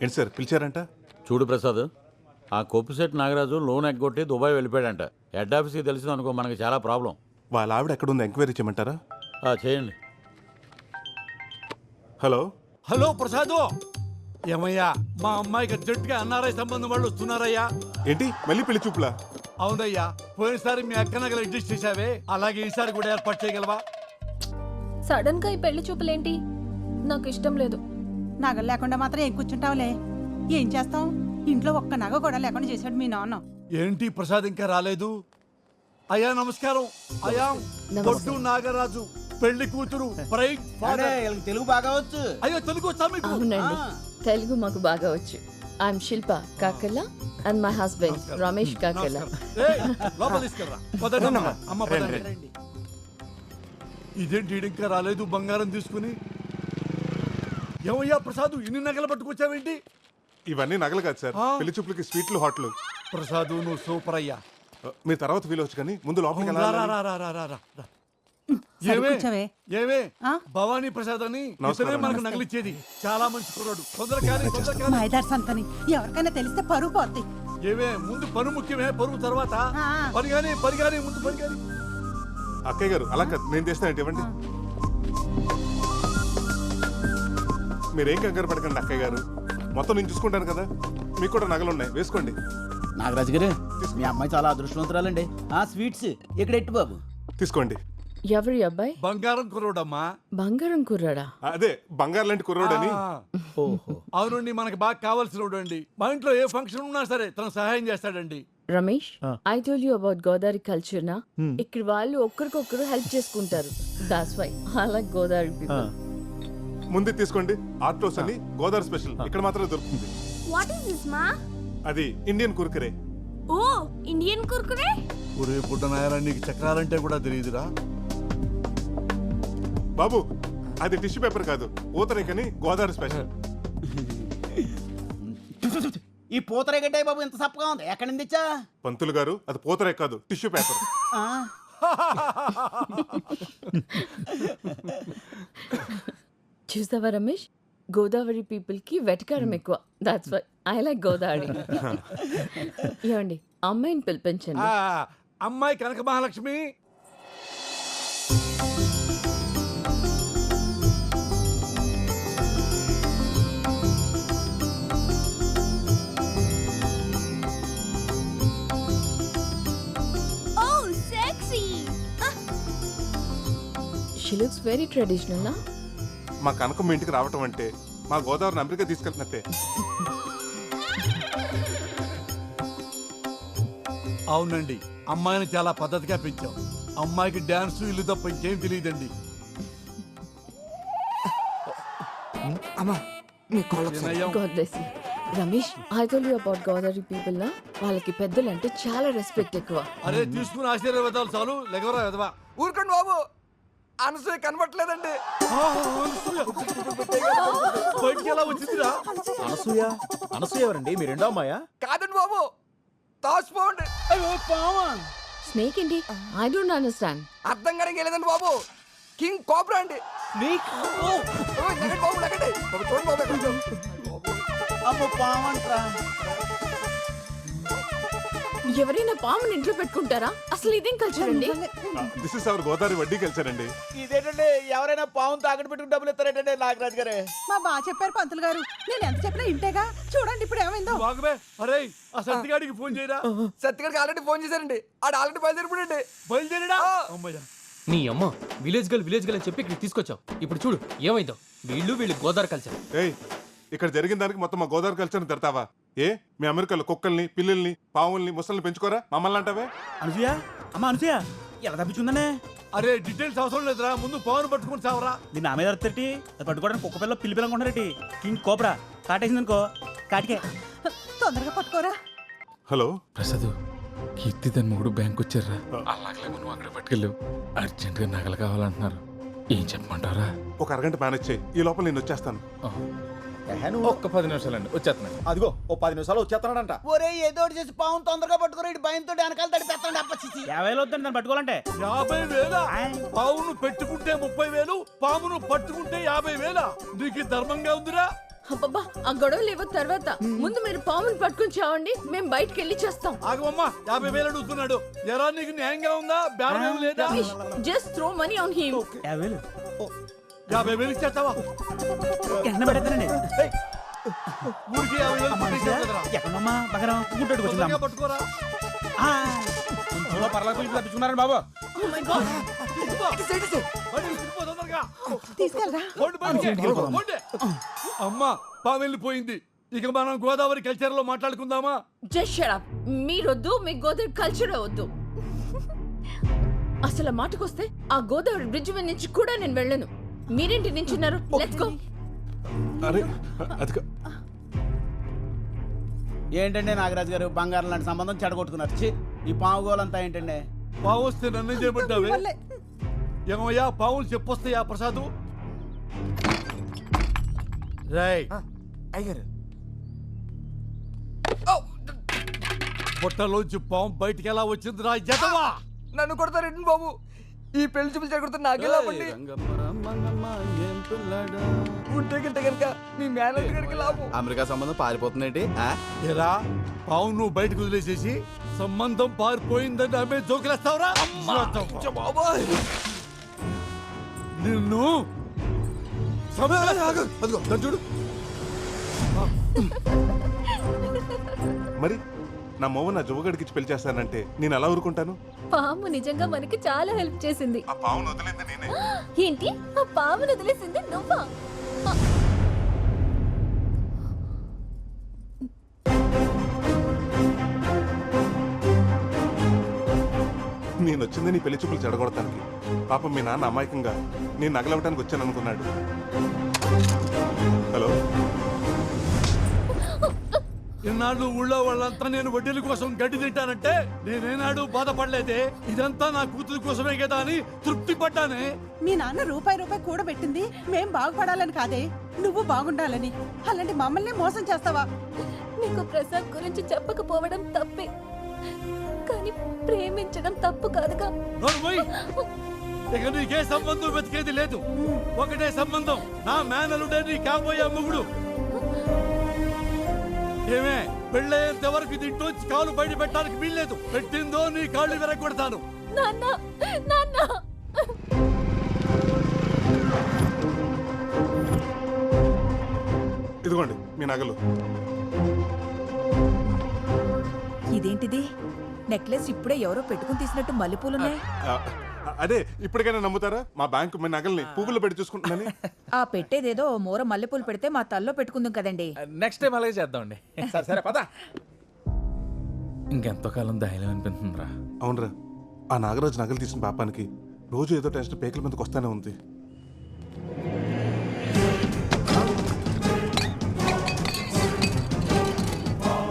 ఏంటి సార్ పిలిచారంట? చూడు ప్రసాద్, ఆ కొప్పిశెట్టి నాగరాజు లోన్ ఎగ్గొట్టి దుబాయ్ వెళ్ళిపోయాడంట. హెడ్ ఆఫీస్కి తెలిసింది అనుకో, మనకి చాలా ప్రాబ్లం. వాళ్ళ ఆవిడ ఎక్కడుంది ఎంక్వైరీ చేయమంటారా? చేయండి. హలో హలో ప్రసాదు, ఏమయ్యా మా అమ్మాయికి అర్జెంటుగా ఎన్ఆర్ఐ సంబంధం వాళ్ళు వస్తున్నారయ్యా. ఏంటి మళ్ళీ పెళ్లి చూపులా? అవునయ్యా, పోయినసారి మీ అక్క నగలు అడ్జస్ట్ చేసావే, అలాగే ఈసారి కూడా ఏర్పాటు చేయగలవా? సడన్ గా ఈ పెళ్లి చూపులేంటి? నాకు ఇష్టం లేదు. నగలు లేకుండా మాత్రం ఏం కూర్చుంటావులే. ఏం చేస్తాం, ఇంట్లో ఒక్క నగ కూడా లేకుండా చేశాడు మీ నాన్న. ఏంటి ప్రసాద్ ఇంకా రాలేదు? అయ్యా నమస్కారం. అయ్యా బొడ్డు నాగరాజు, పెళ్లి కూతురు ప్రైడ్ ఫాదర్. తెలుగు బాగా వచ్చు. అయ్యో తెలుగు వచ్చా మీకు? అవునండి, తెలుగు మాకు బాగా వచ్చు. I'm Shilpa Kakala and my husband Ramesh Kakala. ఏయ్, లోపల తీసుకెళ్ళరా. పదండి అమ్మ. అమ్మ పదండి. ఇదేంటి ఈడు ఇంకా రాలేదు బంగారం తీసుకుని? ఏమయ్యా ప్రసాద్, ఇన్ని నగలు పట్టుకొచ్చావేంటి? ఇవన్నీ నగలు కాదు సార్, పెళ్లి చూపులకి స్వీట్లు హాట్లు. ప్రసాద్ నువ్వు సూపర్ అయ్యా. మీరు తర్వాత వీలవచ్చు కానీ ముందు లోపలికి రా, రా, వెళ్ళాలి. రా, రా, రా, రా, రా. సరే, ఏమే? కూర్చోవే. ఏమే? ఆ? భవానీ ప్రసాద్ అని నమస్కారం. ఇతనే మనకు నగలిచ్చేది. చాలా మంచి కుర్రాడు. తొందర కానీ. మైదార్ సంతని ఎవరికైనా తెలిస్తే పరువు పోద్ది. ఏమే, ముందు పను ముఖ్యమే, పరువు తర్వాత. ఆ. పరిగాని ముందు పరిగాని. అక్కయ్య గారు అలా కాదు, నేను చేస్తానంటే ఇవ్వండి. మీరేం కంగారు పడకండి అక్కయ్య గారు, మొత్తం నేను చూసుకుంటాను కదా. మీకు కూడా నగలు ఉన్నాయి, వేసుకోండి. నాగరాజు గారు, మీ అమ్మాయి చాలా అదృష్టవంతురాలండి. ఆ స్వీట్స్ ఇక్కడ ఎట్టు బాబు. తీసుకోండి. ఎవరి అబ్బాయి? బంగారం కుర్రోడమ్మా. బంగారం కుర్రాడా? అదే బంగారు లాంటి కుర్రోడని. అవునండి, మనకి బాగా కావాల్సిన అండి. మా ఇంట్లో ఏ ఫంక్షన్ ఉన్నా సరే తను సహాయం చేస్తాడండి. Ramesh, I told you about Godavari culture నా. ఇక్కడ వాళ్ళు ఒక్కరికొక్కరు హెల్ప్ చేసుకుంటారు. That's why I like Godavari people. ముందే తీసుకోండి. ఆర్టోస్ అని గోదావరి స్పెషల్ ఇక్కడ మాత్రమే దొరుకుతుంది. వాట్ ఇస్ దిస్ మా? అది ఇండియన్ కుర్కురే. ఓ, ఇండియన్ కుర్కురే. ఒరే పుట్టనాయరా, నీకు చక్రాలంటే కూడా తెలియదురా? బాబు అది టిష్యూ పేపర్ కాదు, పూతరేకని గోదావరి స్పెషల్. ఈ పూతరేగడ్డాయి బాబు ఇంత సప్పగా ఉంది, ఎక్కడి నుంచి తెచ్చా? పంతులు గారు అది పూతరేక కాదు, టిష్యూ పేపర్. చూసావా రమేష్, గోదావరి పీపుల్ కి వెటకారం ఎక్కువ. That's why I like Godavari. ఏమండి, అమ్మాయిని పిలిపించండి. అమ్మాయి Kanaka Mahalakshmi. Oh sexy. She looks very traditional నా. మా కనకం మీ ఇంటికి రావటం అంటే మా గోదావరిని అమెరికా తీసుకెళ్తున్నట్టే. అవునండి, అమ్మాయిని చాలా పద్ధతిగా పెంచాం. అమ్మాయికి డాన్స్ ఇల్లు తప్ప ఇంకేం తెలియదండి. God bless you. Ramesh, I told you about Godavari people నా. వాళ్ళకి పెద్దలు అంటే చాలా రెస్పెక్ట్ ఎక్కువ. అరే తీసుకుని ఆశీర్వాదాలు చాలు, లెగవరా ఎదవా. ఊరుకోండి బాబు, అనసూయ కనబట్టలేదండి. బయటికి ఎలా వచ్చిందిరా? అనసూయ ఎవరండి? మీ రెండో అమ్మాయా? కాదండి బాబు, తాసిపోండి. స్నేక్ ఏంటి? I don't understand. అర్థం కానీ లేదండి బాబు, కింగ్ కోబ్రా అండి. బాబు నగండి బాబు, చూడండి బాబు ఎక్కడ ఉందో. అమ్మో పావంట్రా. ఎవరైనా పాముని ఇంట్లో పెట్టుకుంటారా? అసలు ఇదేం కల్చర్ అండి? దిస్ ఇస్ అవర్ గోదావరి వడ్డీ కల్చర్ అండి. ఇదేంటండి, ఎవరైనా పావును తాకట్టు పెట్టుకుని డబ్బులు ఇస్తారేంటండి నాగరాజు గారే? మా బాగా చెప్పారు పంతులు గారు, నేను ఎంత చెప్పినా ఇంటేగా. చూడండి ఇప్పుడు ఏమైందో. బాగమే. అరే ఆ సత్తిగాడికి ఫోన్ చేయరా. సత్యగారికి ఆల్రెడీ ఫోన్ చేశారండి, ఆడు ఆల్రెడీ బయలుదేరిపోయండి. బయలుదేరడా? అమ్మయ్య. నీ అమ్మ విలేజ్ గర్ల్ అని చెప్పి ఇక్కడ తీసుకొచ్చావు. ఇప్పుడు చూడు ఏమైందో. వీళ్ళు గోదావరి కల్చర్. ఏయ్, ఇక్కడ జరిగిన దానికి మొత్తం మా గోదావరి కల్చర్ని తిడతావా? ఏ మీ అమెరికాలో కుక్కల్ని, పిల్లల్ని, పావుల్ని, ముసల్ని పెంచుకోరా? మమ్మల్ని అంటావే? అనసూయ, అమ్మ అనసూయ ఎలా తప్పించుందనే? అరే డీటెయిల్స్ అవసరం లేదురా, ముందు పవన్ పట్టుకుని చావరా. దీన్ని నా మీద అర్థటి అది పట్టుకోవడానికి కుక్క పిల్ల పిల్లి పిల్లలు కొన్నారటి. కింగ్ కోబ్రా కాటేసింది అనుకో, కాటికే. తొందరగా పట్టుకోరా. హలో ప్రసాద్, కీర్తి తన మూడు బ్యాంక్ వచ్చారా? అలాగలేమో నువ్వు అక్కడ పట్టుకెళ్ళావు. అర్జెంట్ గా నగలు కావాలంటున్నారు. ఏం చెప్పమంటారా? ఒక అరగంట మేనేజ్ చేయి, ఈ లోపల నేను వచ్చేస్తాను. ఒక్క 10 నిమిషాలండి, వచ్చేస్తున్నాను. అదిగో ఓ 10 నిమిషాలు వచ్చేస్తాడంట. ఒరే ఏదో ఒకటి చేసి పావును తొందరగా పట్టుకుని ఇటు భయంతో వెనకాల తడిపేస్తాడు. అప్పచ్చి 50,000 వద్దండి దాన్ని పట్టుకోవాలంటే. 50,000? పావును పెట్టుకుంటే 30,000, పామును పట్టుకుంటే 50,000. నీకు ధర్మంగా ఉందిరా? అబ్బబ్బా ఆ గొడవ లేవు తర్వాత ముందు మీరు పాముని పట్టుకుని చావండి మేము బయటికి వెళ్ళి చేస్తాం. ఆగమ్మా 50,000 అడుగుతున్నాడు. ఎరా నీకు న్యాయంగా ఉందా? బేరం ఏం లేదా? Just throw money on him. 50,000 ఇచ్చేస్తావా? ఎండ పెడతానండి. ఊరికి 50,000 కొట్టేసావు కదరా. ఎక్కడమ్మా బంగారం గుంటూరుకు వచ్చిందా? తొందరగా పట్టుకోరా. పర్లకు తప్పించుకున్నారండి బాబు. Oh my God. బండి తీసుకుపో తొందరగా. తీసుకెళ్ళరా. పోండి బండికి. పోండి. అమ్మా పాము వెళ్ళిపోయింది. ఇక మనం గోదావరి కల్చర్ లో మాట్లాడుకుందామా? Just shut up. మీరొద్దు, మీ గోదావరి కల్చర్ వద్దు. అసలు మాటకొస్తే ఆ గోదావరి బ్రిడ్జ్ మీద నుంచి కూడా నేను వెళ్ళను. మీరేంటి నించున్నారు? Let's go. అరే అది ఏంటండి నాగరాజు గారు, బంగారం లాంటి సంబంధం చెడగొట్టుకున్నారు. ఛీ, ఈ పాము గోలంతా ఏంటండి? పావు వస్తే నన్ను చేయబడ్డావే. ఏమయ్యా పావులు చెప్పొస్తాయా ప్రసాదు? రై అయ్యారు పొట్టలోంచి పాము బయటికి ఎలా వచ్చిందిరా జతవా? నన్ను కొడతారేంటి బాబు? ఈ పెళ్లి చూపించి చెడగొడుతున్న నాకెలా ఉండి ఉంటే గింటే కనుక మీ మేనేజర్ గారికి లాభం. అమెరికా సంబంధం పారిపోతుందేంటి? ఎరా పావు నువ్వు బయటకు వదిలేసేసి సంబంధం పారిపోయిందని ఆమె జోకులేస్తావురా? బాబాయ్ నిన్ను చూడు మరి నా మొవ్వ నా జువ్వగడికి ఇచ్చి పెళ్లి చేస్తానంటే నేను ఎలా ఊరుకుంటాను? పాము నిజంగా మనకి చాలా హెల్ప్ చేసింది. ఆ పావును వదిలింది నేనే. ఏంటి ఆ పామును వదిలేసింది నువ్వా? నేను వచ్చింది నీ పెళ్లి చూపులు చెడగొడతానికి. పాపం మీ నాన్న అమాయకంగా నేను నగలవటానికి వచ్చాను అనుకున్నాడు. హలో, ఇన్నాళ్ళు ఊళ్ళో వాళ్ళంతా నేను వడ్డీల కోసం గడ్డి తింటానంటే నేనేనాడు బాధపడలేదే. ఇదంతా నా కూతురు కోసమే కదా అని తృప్తి పడ్డానే. మీ నాన్న రూపాయి కూడబెట్టింది మేం బాగుపడాలని కాదే, నువ్వు బాగుండాలని. అలాంటి మమ్మల్ని మోసం చేస్తావా? నీకు ప్రసాద్ గురించి చెప్పకపోవడం తప్పే, కానీ ప్రేమించడం తప్పు కాదుగా. నోరు మూయ్. ఇక నీకే సంబంధం వెతికేది లేదు. ఒకటే సంబంధం, నా మేనలుడే నీ కాబోయే మొగుడు. ఏమే పెళ్ళయ్యేంత వరకు దీంట్లోంచి కాలు బయట పెట్టడానికి వీల్లేదు. పెట్టిందో నీ కాళ్ళు విరగొడతాను. నాన్న నాన్న ఇదిగోండి మీ నగలు. ఇదేంటిది? నెక్లెస్ ఇప్పుడే ఎవరో పెట్టుకుని తీసినట్టు మల్లెపూలున్నాయి. ఆ, అదే ఇప్పటికైనా నమ్ముతారా మా బ్యాంకు మీ నగల్ని పువ్వులు పెట్టి చూసుకుంటున్నాను? ఆ పెట్టేదేదో మూర మల్లెపూలు పెడితే మా తల్లో పెట్టుకుందాం కదండి. నెక్స్ట్ టైం అలాగే చేద్దామండి. సరే పద. ఇంకెంతో కాలం ధైర్యం అనిపిస్తుందిరా. అవునరా, ఆ నాగరాజు నగలు తీసిన పాపానికి రోజు ఏదో టెన్షన్ పేకల మీదకి వస్తానే ఉంది.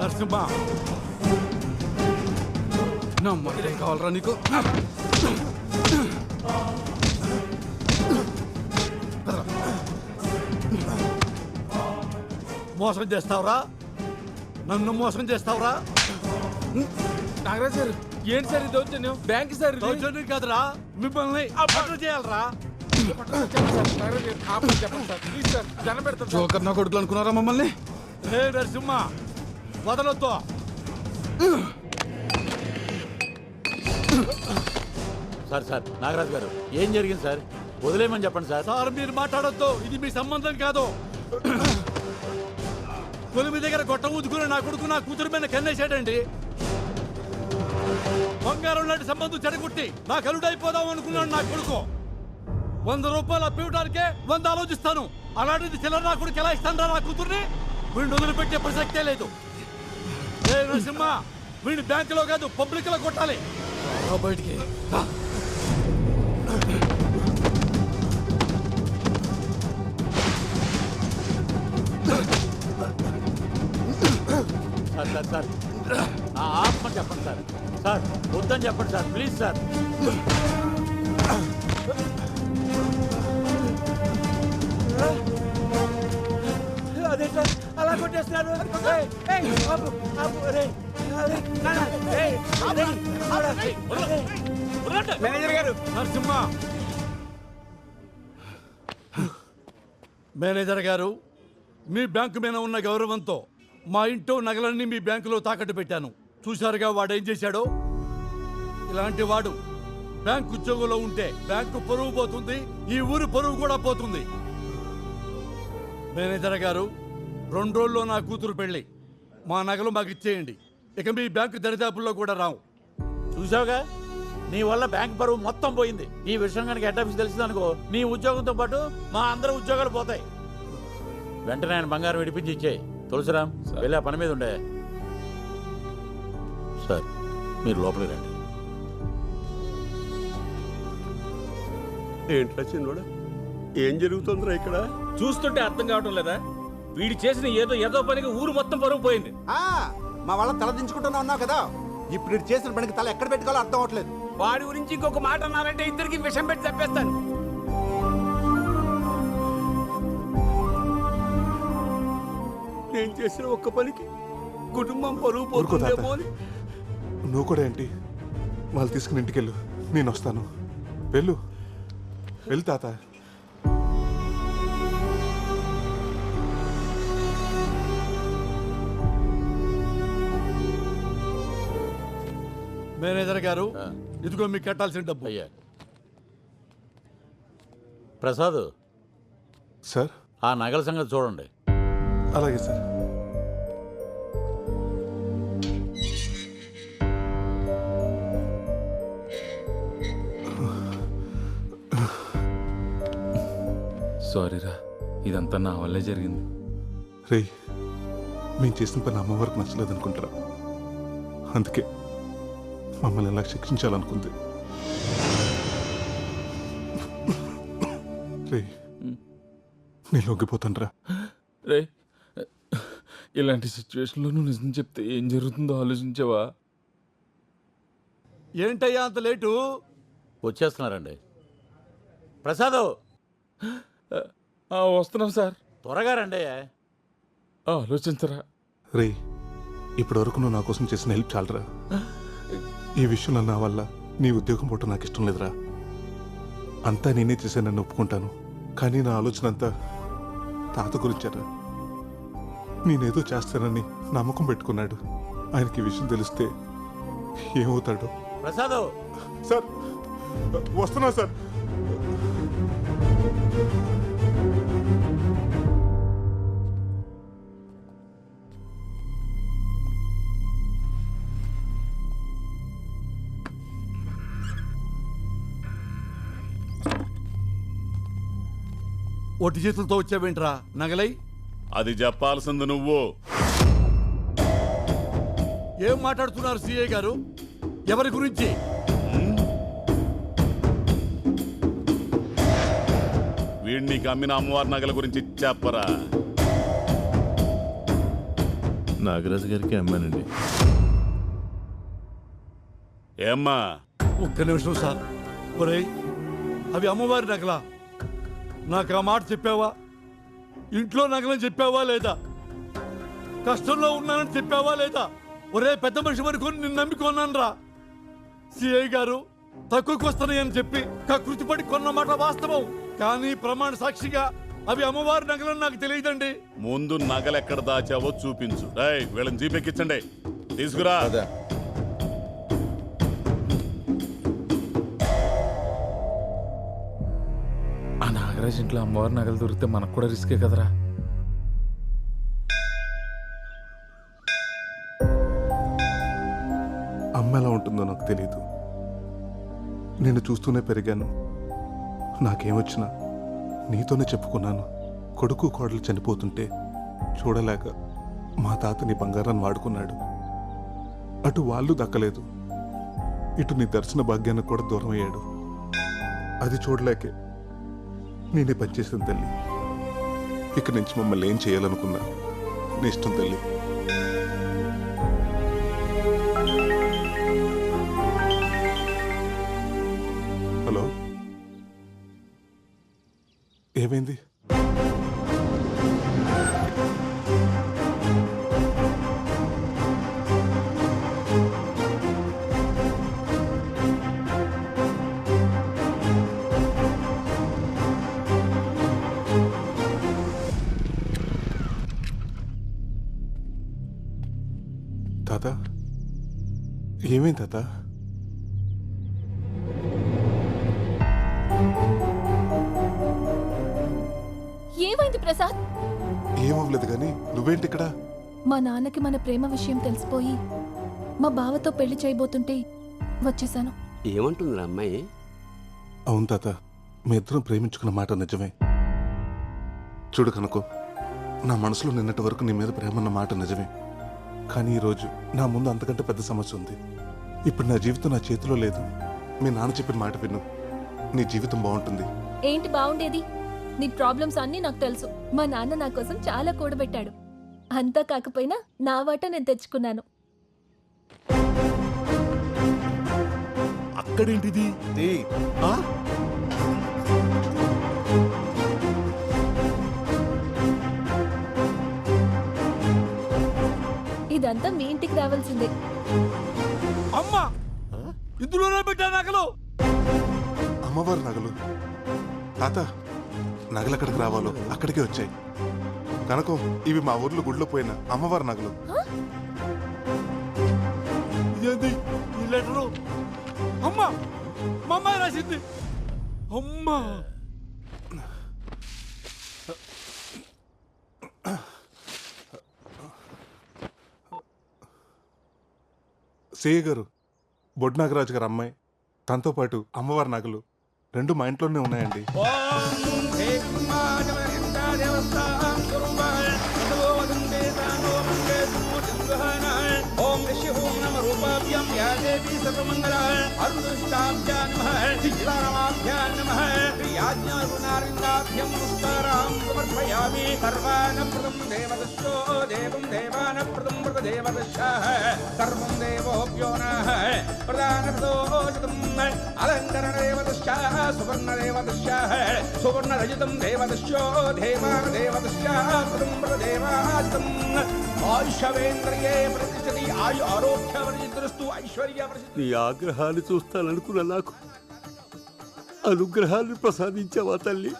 నరసింహ, నా మొదలే కావాలరా నీకు? మోసం చేస్తావురా? నన్ను మోసం చేస్తావురా? నాగరాజ్ గారు ఏంటి సార్ ఈ దౌర్జన్యం? బ్యాంక్ సార్ ఇది. దౌర్జన్యం కాదురా, మిమ్మల్ని అప్పట్లో చేయాలరా? జోకర్ నా కొడుకులు అనుకున్నారా మమ్మల్ని? ఏ నరసింహ, వదలొద్దు. సార్ సార్ నాగరాజు గారు ఏం జరిగింది సార్? వదిలేయమని చెప్పండి సార్. సార్ మీరు మాట్లాడొద్దు, ఇది మీ సంబంధం కాదు. కొలిమి దగ్గర గొట్ట ఊదుకుని నా కొడుకు నా కూతురు మీద కన్నేశాడండి. బంగారం లాంటి సంబంధం చెడగొట్టి నా కలుడైపోదాం అనుకున్నాడు నా కొడుకు. 100 రూపాయలు అప్పివ్వడానికే 100 ఆలోచిస్తాను. అలాంటిది చిల్లర నా కొడుకు ఎలా ఇస్తాను నా కూతుర్ని? వీడిని వదిలిపెట్టే ప్రసక్తే లేదు. ఏ నరసింహ, వీడిని బ్యాంకులో కాదు పబ్లిక్ లో కొట్టాలి. బయటికి సార్ సార్ సార్ ఆత్మ చెప్పండి సార్. సార్ వద్దని చెప్పండి సార్, ప్లీజ్ సార్. అదే సార్ అలా కొట్టేస్తున్నారు. మేనేజర్ గారు. నరసింహ, మేనేజర్ గారు, మీ బ్యాంకు మీద ఉన్న గౌరవంతో మా ఇంట్లో నగలన్నీ మీ బ్యాంకులో తాకట్టు పెట్టాను. చూశారుగా వాడేం చేశాడో. ఇలాంటి వాడు బ్యాంకు ఉద్యోగంలో ఉంటే బ్యాంకు పరువు పోతుంది, ఈ ఊరు పరువు కూడా పోతుంది. మేనేజర్ గారు, 2 రోజుల్లో నా కూతురు పెళ్లి. మా నగలు మాకు ఇచ్చేయండి. ఇక మీ బ్యాంకు దరిదాపుల్లో కూడా రావు. చూసావుగా, నీ వల్ల బ్యాంక్ పరువు మొత్తం పోయింది. ఈ విషయం కనుక హెడ్ ఆఫీస్ తెలిసిందనుకో, నీ ఉద్యోగంతో పాటు మా అందరి ఉద్యోగాలు పోతాయి. వెంటనే ఆయన బంగారం విడిపించి ఇచ్చేయి. తులసిరామ్, వెళ్ళి ఆ పని మీద ఉండే. సార్, మీరు లోపలికి రండి. ఏంట్రా చిన్నోడా, ఏం జరుగుతుందిరా ఇక్కడ? చూస్తుంటే అర్థం కావటం లేదా? వీడు చేసిన ఏదో పనికి ఊరు మొత్తం పరుగు పోయింది. మా వాళ్ళ తల దించుకుంటున్నా ఉన్నావు కదా, ఇప్పుడు ఇటు చేసిన పనికి తల ఎక్కడ పెట్టుకోవాలో అర్థం అవట్లేదు. వాడి గురించి ఇంకొక మాట అన్నారంటే ఇద్దరికి విషం పెట్టి చెప్పేస్తాను. నేను చేసిన ఒక్క పనికి కుటుంబం పరువు ఊరుకో తాత. పోతుందేమో అని. నువ్వు కూడా ఏంటి? వాళ్ళు తీసుకుని ఇంటికెళ్ళు, నేను వస్తాను. వెళ్ళు తాత. మేనేజర్ గారు, ఇదిగో మీకు కట్టాల్సిన డబ్బు. అయ్యా ప్రసాద్, సార్, ఆ నగల సంగతి చూడండి. అలాగే సార్. సారీరా, ఇదంతా నా వల్లే జరిగింది. రే, మేము చేసిన పని అమ్మవారికి నచ్చలేదు అనుకుంటారా? అందుకే మమ్మల్ని ఎలా శిక్షించాలనుకుంది. రే, నేను లొంగిపోతాను రా. రే, ఇలాంటి సిచ్యువేషన్లో నువ్వు నిజం చెప్తే ఏం జరుగుతుందో ఆలోచించావా? ఏంటయ్యా అంత లేటు? వచ్చేస్తున్నారండి. ప్రసాద్, వస్తున్నాం సార్. త్వరగా రండి. ఆలోచించరా. రే, ఇప్పటి వరకు నువ్వు నా కోసం చేసిన హెల్ప్ చాలరా. ఈ విషయంలో నా వల్ల నీ ఉద్యోగం పోవటం నాకు ఇష్టం లేదురా. అంతా నేనే చేశానని ఒప్పుకుంటాను, కానీ నా ఆలోచన అంతా తాత గురించారా. నేనేదో చేస్తానని నమ్మకం పెట్టుకున్నాడు. ఆయనకి ఈ విషయం తెలిస్తే ఏమవుతాడో. ప్రసాద్, సార్, వస్తున్నా సార్. ఒట్టి చేతులతో వచ్చావేంట్రా? నగలై అది చెప్పాల్సింది నువ్వు. ఏం మాట్లాడుతున్నారు సిఐ గారు? ఎవరి గురించి? వీడిని అమ్మిన అమ్మవారి నగల గురించి చెప్పరా. నాగరాజు గారికి అమ్మానండి. ఏమ్మా? ఒక్క నిమిషం సార్. ఒరేయ్, అవి అమ్మవారి నగలా? నాకు ఆ మాట చెప్పావా? ఇంట్లో నగలని చెప్పావా లేదా? కష్టంలో ఉన్నానని చెప్పావా లేదా? ఒరే పెద్ద మనిషి వరకు నిన్ను నమ్మికొన్నాను రా. సిఐ గారు తక్కువకి వస్తున్నాయని చెప్పి కృతిపడి కొన్న మాట వాస్తవం, కానీ ప్రమాణ సాక్షిగా అవి అమ్మవారి నగలని నాకు తెలియదండి. ముందు నగలెక్కడ దాచావో చూపించు. వీళ్ళని జీపెక్కించండి, తీసుకురా. ఆ నాగరాజ్ ఇంట్లో అమ్మవారి నగలు దొరికితే మనకు కూడా రిస్కే కదరా. అమ్మ ఎలా ఉంటుందో నాకు తెలియదు. నేను చూస్తూనే పెరిగాను. నాకేమొచ్చినా నీతోనే చెప్పుకున్నాను. కొడుకు కోడలు చనిపోతుంటే చూడలేక మా తాత నీ బంగారాన్ని వాడుకున్నాడు. అటు వాళ్ళు దక్కలేదు, ఇటు నీ దర్శన భాగ్యానికి కూడా దూరం అయ్యాడు. అది చూడలేకే నేనే పనిచేసిన తల్లి. ఇక నుంచి మమ్మల్ని ఏం చేయాలనుకున్నా నీ ఇష్టం తల్లి. హలో, ఏమైంది? తాత ఏమైంది తాత? ఏమైంది ప్రసాద్? ఏమవ్వలేదు కానీ నువ్వేంటి ఇక్కడ? మా నాన్నకి మన ప్రేమ విషయం తెలిసిపోయి మా బావతో పెళ్లి చేయబోతుంటే వచ్చేసాను. ఏమంటుందిరా అమ్మాయి? అవును తాత, మీ ఇద్దరం ప్రేమించుకున్న మాట నిజమే. చూడు కనుకో, నా మనసులో నిన్నటి వరకు నీ మీద ప్రేమ ఉన్న మాట నిజమే. కానీ ఈరోజు నా ముందు అంతకంటే పెద్ద సమస్య ఉంది. ఇప్పుడు నా జీవితం నా చేతిలో లేదు. మీ నాన్న చెప్పిన మాట విను, నీ జీవితం బాగుంటుంది. ఏంటి బాగుండేది? నీ ప్రాబ్లమ్స్ అన్నీ నాకు తెలుసు. మా నాన్న నా కోసం చాలా కూడబెట్టాడు. అంతా కాకపోయినా నా వాట నేను తెచ్చుకున్నాను. అక్కడేంటిది? ఆ? ఇదంతా మీ ఇంటికి రావాల్సిందే. అమ్మా ఇందులోనే పెట్టా నగలు. అమ్మవారి నగలు? తాత, నగలు ఎక్కడికి రావాలో అక్కడికే వచ్చాయి. కనుకో, ఇవి మా ఊర్లో గుడిలో పోయిన అమ్మవారి నగలు. ఇదేంటి ఈ లెటరు? అమ్మా మా అమ్మాయి రాసింది. అమ్మా సేయ గారు, బొడ్ నాగరాజు గారు అమ్మాయి, తనతో పాటు అమ్మవారి నగలు రెండు మా ఇంట్లోనే ఉన్నాయండి. ఓం ఋషి ఓం నమ రూపాభ్యాం యా దేవీ సర్వమంగళ అరుణష్టాభ్యాం నమః సీతారామాభ్యాం నమః యాజ్ఞారుణారిందాభ్యం నమస్కారం సమర్పయామి. సర్వానప్రదం దేవదశో దేవం దేవానప్రదం వ్రత దేవదశః సర్వం దేవోభ్యో నః ప్రధానప్రదోషితం అలంకర దేవదశః సువర్ణ దేవదశః సువర్ణరజితం దేవదశో దేవాన దేవదశః ప్రదం వ్రత దేవాజితం ఆయుషవేంద్రియే ప్రతిష్టతి ఆయు ఆరోగ్య వర్జితస్తు ఐశ్వర్య ప్రసిద్ధి. నీ ఆగ్రహాన్ని చూస్తాననుకున్న నాకు అనుగ్రహాన్ని ప్రసాదించావా తల్లి?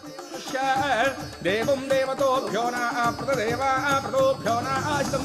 దేవం దేవతోభ్యో నా ప్రదేవా ప్రదోభ్యో నాశితం